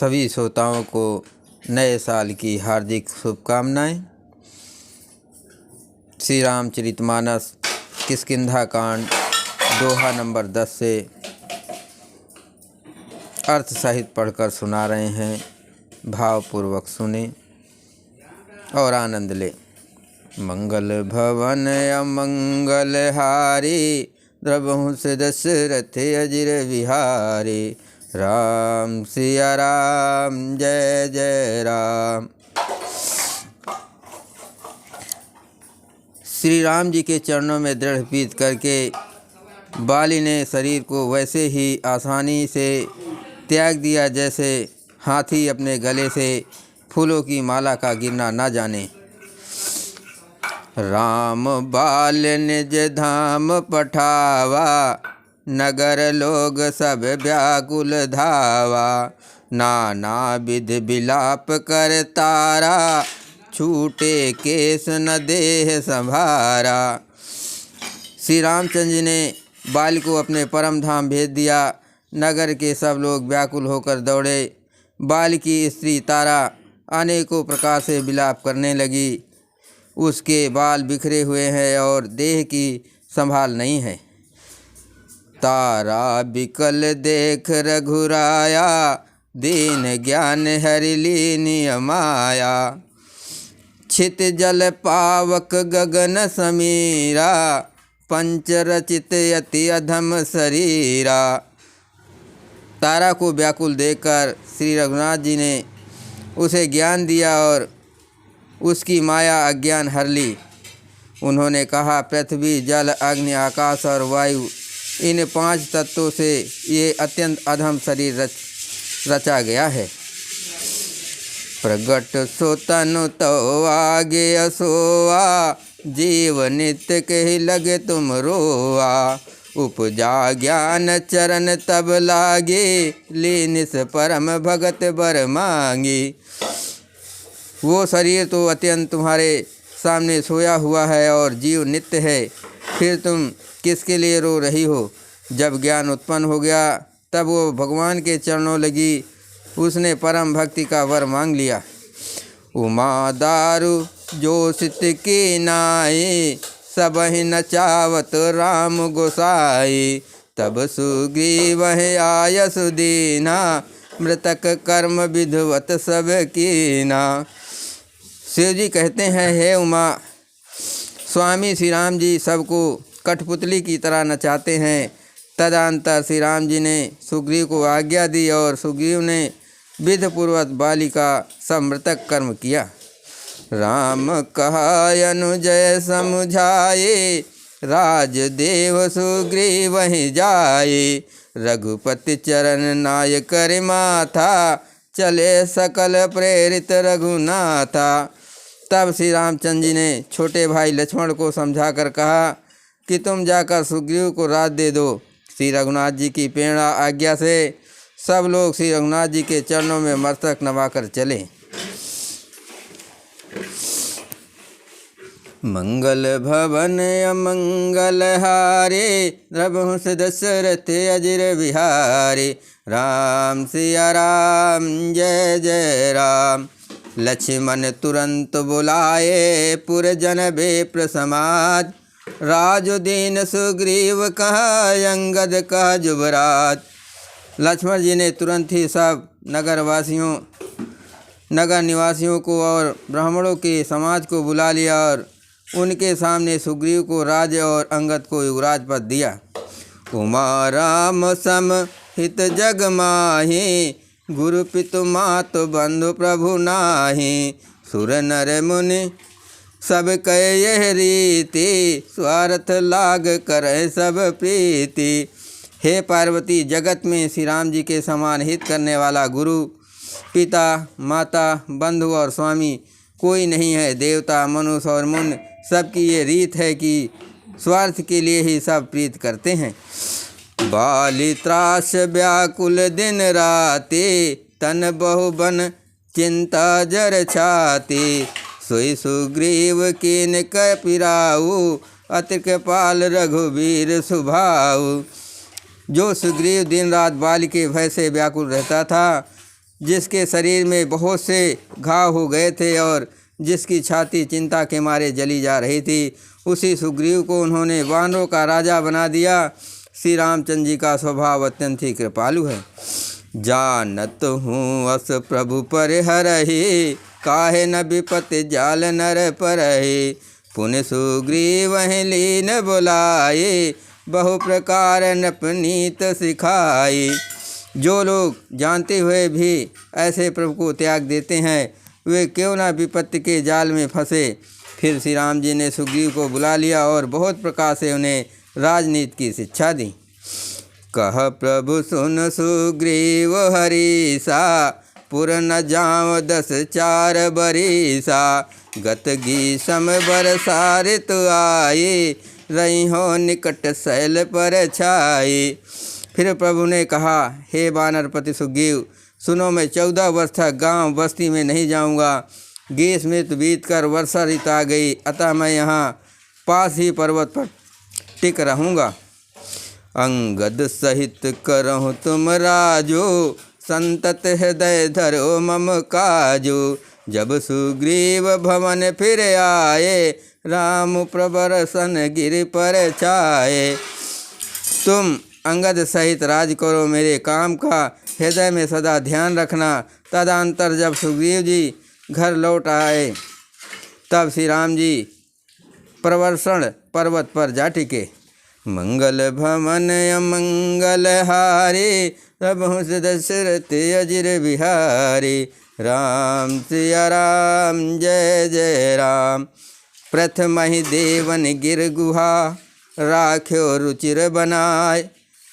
सभी श्रोताओं को नए साल की हार्दिक शुभकामनाएं। श्री रामचरितमानस किष्किंधा कांड दोहा नंबर 10 से अर्थ सहित पढ़कर सुना रहे हैं। भावपूर्वक सुने और आनंद ले। मंगल भवन अमंगल हारी, द्रवहु से दशरथ अजिर विहारी। राम सिया राम जय जय राम। श्री राम जी के चरणों में दृढ़ प्रीत करके बाली ने शरीर को वैसे ही आसानी से त्याग दिया जैसे हाथी अपने गले से फूलों की माला का गिरना न जाने। राम बाल निज धाम पठावा, नगर लोग सब व्याकुल धावा। नाना विध विलाप कर तारा, छूटे केस न देह संभारा। श्री रामचंद्र जी ने बाल को अपने परम धाम भेज दिया। नगर के सब लोग व्याकुल होकर दौड़े। बाल की स्त्री तारा अनेकों प्रकार से विलाप करने लगी। उसके बाल बिखरे हुए हैं और देह की संभाल नहीं है। तारा बिकल देख रघुराया, दीन ज्ञान हरि लीन माया। छित जल पावक गगन समीरा, पंच रचित अति अधम शरीरा। तारा को व्याकुल देखकर श्री रघुनाथ जी ने उसे ज्ञान दिया और उसकी माया अज्ञान हर ली। उन्होंने कहा, पृथ्वी जल अग्नि आकाश और वायु, इन 5 तत्वों से ये अत्यंत अधम शरीर रचा गया है। प्रगट सो तनु तो आगे असोआ, जीव नित्य कही लगे तुम रोआ। उपजा ज्ञान चरण तब लागे, लीनिस परम भगत बर मांगी। वो शरीर तो अत्यंत तुम्हारे सामने सोया हुआ है और जीव नित्य है, फिर तुम किसके लिए रो रही हो। जब ज्ञान उत्पन्न हो गया तब वो भगवान के चरणों लगी। उसने परम भक्ति का वर मांग लिया। उमा दारू जो सित की नाई, सब ही नचावत राम गोसाई। तब सुग्रीव आय सुदीना, मृतक कर्म विधवत सब कीना। शिव जी कहते हैं, हे उमा, स्वामी श्री राम जी सबको कठपुतली की तरह नचाते हैं। तदंतर श्री राम जी ने सुग्रीव को आज्ञा दी और सुग्रीव ने विधिपूर्वक बाली का सब मृतक कर्म किया। राम कहा अनुजय समझाए, राजदेव सुग्रीव वहीं जाए। रघुपति चरण नाय कर माथा, चले सकल प्रेरित रघुनाथा। तब श्री रामचंद्र जी ने छोटे भाई लक्ष्मण को समझाकर कहा कि तुम जाकर सुग्रीव को राज दे दो। श्री रघुनाथ जी की प्रेरणा आज्ञा से सब लोग श्री रघुनाथ जी के चरणों में मस्तक नवाकर चले। मंगल भवन अमंगल हारे, द्रवहु से दशरथ अजिर विहारे। राम सिया राम जय जय राम। लक्ष्मण तुरंत बुलाए, पुरजन बेप्र समाज। राजुदीन सुग्रीव कहा, अंगद कहा जुबराज। लक्ष्मण जी ने तुरंत ही सब नगर निवासियों को और ब्राह्मणों के समाज को बुला लिया और उनके सामने सुग्रीव को राज्य और अंगद को युवराज पद दिया। उमा राम सम हित जग माही, गुरु पितु मातु बंधु प्रभु नाही। सुर नर मुनि सब कह यह रीति, स्वार्थ लाग करे सब प्रीति। हे पार्वती, जगत में श्री राम जी के समान हित करने वाला गुरु, पिता, माता, बंधु और स्वामी कोई नहीं है। देवता, मनुष्य और मुनि सबकी ये रीत है कि स्वार्थ के लिए ही सब प्रीत करते हैं। बाली त्रास व्याकुल दिन राते, तन बहुबन चिंता जर छाती। सोई सुग्रीव कीन कै पिराऊ, अति कृपाल रघुवीर सुभाऊ। जो सुग्रीव दिन रात बाली के भय से व्याकुल रहता था, जिसके शरीर में बहुत से घाव हो गए थे और जिसकी छाती चिंता के मारे जली जा रही थी, उसी सुग्रीव को उन्होंने वानरों का राजा बना दिया। श्री रामचंद्र जी का स्वभाव अत्यंत ही कृपालु है। जानत हूँ अस प्रभु परिहरहि, काहे न विपत्ति जाल नर परहि। पुन सुग्रीव लीन बुलाए, बहु प्रकार नपनीत सिखाई। जो लोग जानते हुए भी ऐसे प्रभु को त्याग देते हैं, वे क्यों ना विपत्ति के जाल में फंसे। फिर श्री राम जी ने सुग्रीव को बुला लिया और बहुत प्रकार से उन्हें राजनीति की शिक्षा दी। कह प्रभु सुन सुग्रीव हरीसा, पुर न जाव 10 4 बरीसा। गत गीसम बरसा ऋतु आए, रही हो निकट शैल पर छाई। फिर प्रभु ने कहा, हे वानरपति सुग्रीव, सुनो, मैं 14 वर्ष तक गांव बस्ती में नहीं जाऊंगा। ग्रीष्म ऋतु बीत कर वर्षा ऋतु आ गई, अतः मैं यहाँ पास ही पर्वत पर टिक रहूँगा। अंगद सहित करहु तुम राजो, संतत हृदय धरो मम काजो। जब सुग्रीव भवन फिर आए, राम प्रबर सन गिर पर छाए। तुम अंगद सहित राज करो, मेरे काम का हृदय में सदा ध्यान रखना। तदंतर जब सुग्रीव जी घर लौट आए, तब श्री राम जी प्रवर्षण पर्वत पर जा टिके। मंगल भवन अमंगल हारे, प्रभु दशरथ अजिर बिहारी। राम सिया राम जय जय राम। प्रथम ही देवन गिर गुहा, राख्यो रुचिर बनाए।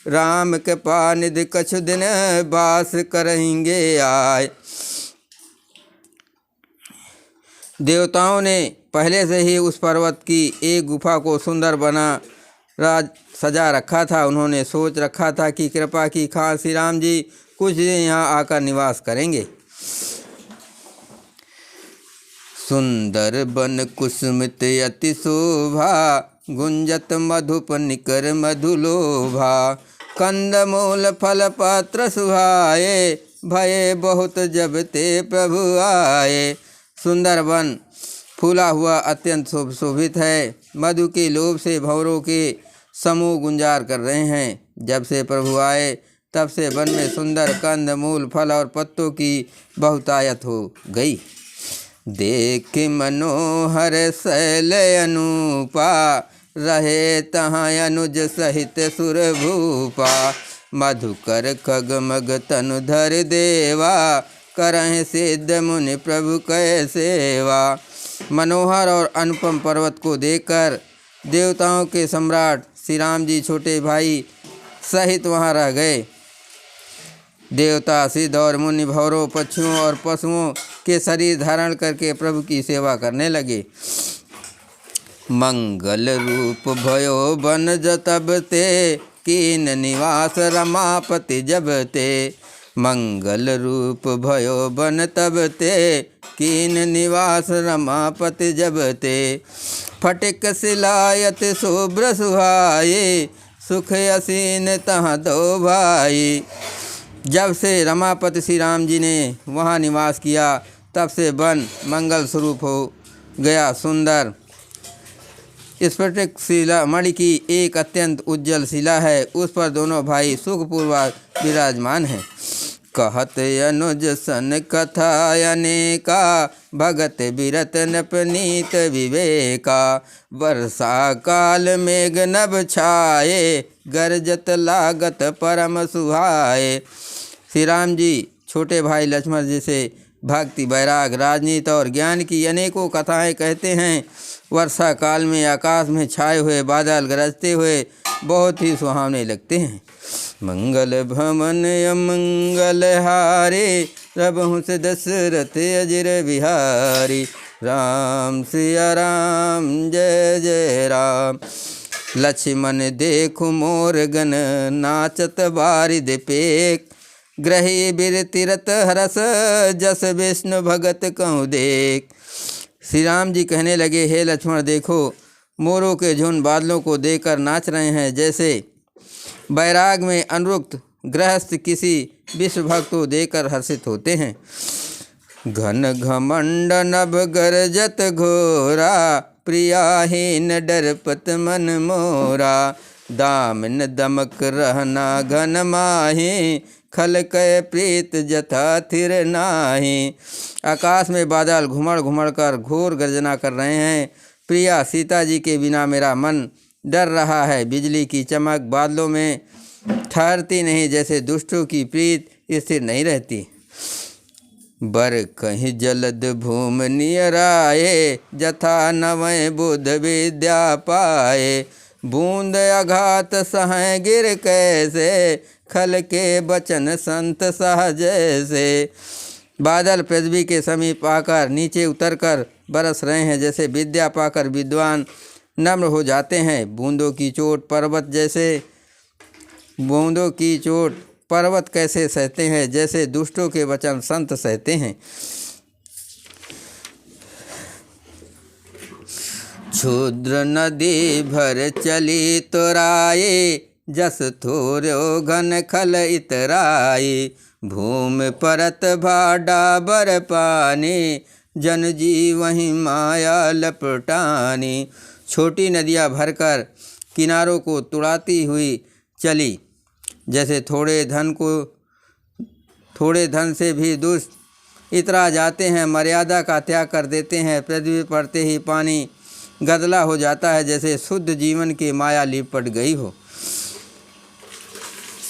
राम के पानिधि कछु दिन, बास करेंगे आए। देवताओं ने पहले से ही उस पर्वत की एक गुफा को सुंदर बना सजा रखा था। उन्होंने सोच रखा था कि कृपा की खान श्री राम जी कुछ दिन यहाँ आकर निवास करेंगे। सुंदर बन कुसुमित अति शोभा, गुंजत मधुप निकर मधुलोभा। कंद मूल फल पात्र सुहाए, भये बहुत जब ते प्रभु आए। सुंदर वन फूला हुआ अत्यंत शोभित है, मधु के लोभ से भंवरों के समूह गुंजार कर रहे हैं। जब से प्रभु आए, तब से वन में सुंदर कंद मूल फल और पत्तों की बहुतायत हो गई। देख मनोहर शैल अनूपा, रहे तहाँ अनुज सहित सुर भूपा। मधुकर खग मग तनुधर देवा, करहि सिद्ध मुनि प्रभु कै सेवा। मनोहर और अनुपम पर्वत को देखकर देवताओं के सम्राट श्री राम जी छोटे भाई सहित वहाँ रह गए। देवता सिद्ध और मुनि भंवरों, पक्षियों और पशुओं के शरीर धारण करके प्रभु की सेवा करने लगे। मंगल रूप भयो बन जतब ते, कीन निवास रमापति जब ते। मंगल रूप भयो बन तब ते, कीन निवास रमापति जब ते। फटिक सिलायत शुभ्र सुहाए, सुख असीन तहाँ दो भाई। जब से रमापति श्री राम जी ने वहाँ निवास किया, तब से वन मंगल स्वरूप हो गया। सुंदर स्फटिक शिला मणि की एक अत्यंत उज्जवल शिला है, उस पर दोनों भाई सुखपूर्वक विराजमान हैं। कहत अनुज सन कथा अनेका, भगत बिरत नपनीत विवेका। वर्षा काल मेघ नभ छाए, गरजत लागत परम सुहाए। श्री राम जी छोटे भाई लक्ष्मण जी से भक्ति, वैराग, राजनीति और ज्ञान की अनेकों कथाएं कहते हैं। वर्षा काल में आकाश में छाए हुए बादल गरजते हुए बहुत ही सुहावने लगते हैं। मंगल भवन अमंगल हारे, प्रभु से दशरथ अजिर बिहारी। राम सिया राम जय जय राम। लक्ष्मण देखु मोर गण, नाचत बारिद पेक। ग्रही बिर तीरथ हरस, जस विष्णु भगत कहूँ देख। श्री राम जी कहने लगे, हे लक्ष्मण, देखो मोरों के झुंड बादलों को देखकर नाच रहे हैं। जैसे बैराग में अनुरक्त गृहस्थ किसी विश्वभक्त को देकर हर्षित होते हैं। घन घमंड नभ गरजत घोरा, प्रियाहीन डरपत मन मोरा। दामिन दमक रहना घन माही, खल कै प्रीत जथा थिर नाही। आकाश में बादल घुमड़ घुमड़ कर घोर गर्जना कर रहे हैं। प्रिया सीता जी के बिना मेरा मन डर रहा है। बिजली की चमक बादलों में ठहरती नहीं, जैसे दुष्टों की प्रीत स्थिर नहीं रहती। बर कहीं जलद भूम नियराए, जथा नवय बुध विद्या पाए। बूंद आघात सह गिर कैसे, खल के बचन संत सहजैसे। बादल पृथ्वी के समीप आकर नीचे उतरकर बरस रहे हैं, जैसे विद्या पाकर विद्वान नम्र हो जाते हैं। बूंदों की चोट पर्वत कैसे सहते हैं, जैसे दुष्टों के वचन संत सहते हैं। क्षुद्र नदी भर चली तुराए, जस थोर्यो घन खल इतराए। भूमि परत भाडा बर पानी, जन जीवहि माया लपटानी। छोटी नदियाँ भरकर किनारों को तुड़ाती हुई चली, जैसे थोड़े धन से भी दुष्ट इतरा जाते हैं, मर्यादा का त्याग कर देते हैं। पृथ्वी पड़ते ही पानी गदला हो जाता है, जैसे शुद्ध जीवन की माया लिपट गई हो।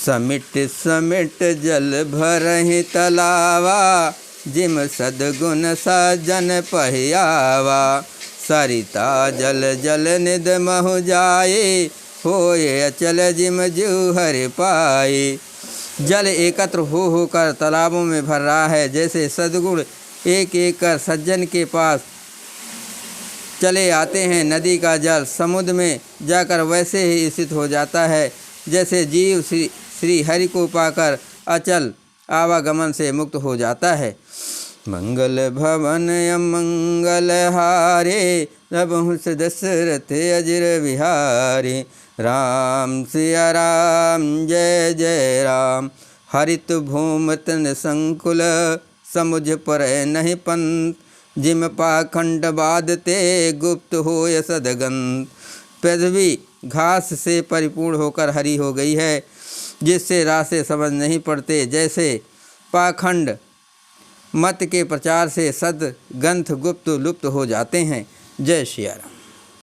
समिट समिट जल भरहि तलावा, जिम सद्गुण सजन पहियावा। सरिता जल जल निध महु जाए, होए अचल जिम जीव हरि पाए। जल एकत्र होकर तालाबों में भर रहा है, जैसे सद्गुण एक एक कर सज्जन के पास चले आते हैं। नदी का जल समुद्र में जाकर वैसे ही स्थित हो जाता है, जैसे जीव श्री हरि को पाकर अचल आवागमन से मुक्त हो जाता है। मंगल भवन अमंगल हारे, रघुवंश दशरथ अजर बिहारी। राम सिया राम जय जय राम। हरित भूम तन संकुल, समुझ पर नहीं पंत। जिम पाखंड बाधते, गुप्त होय सदगंत। पृथ्वी घास से परिपूर्ण होकर हरी हो गई है, जिससे रास्ते समझ नहीं पड़ते। जैसे पाखंड मत के प्रचार से सदगंत गुप्त लुप्त हो जाते हैं। जय श्री राम।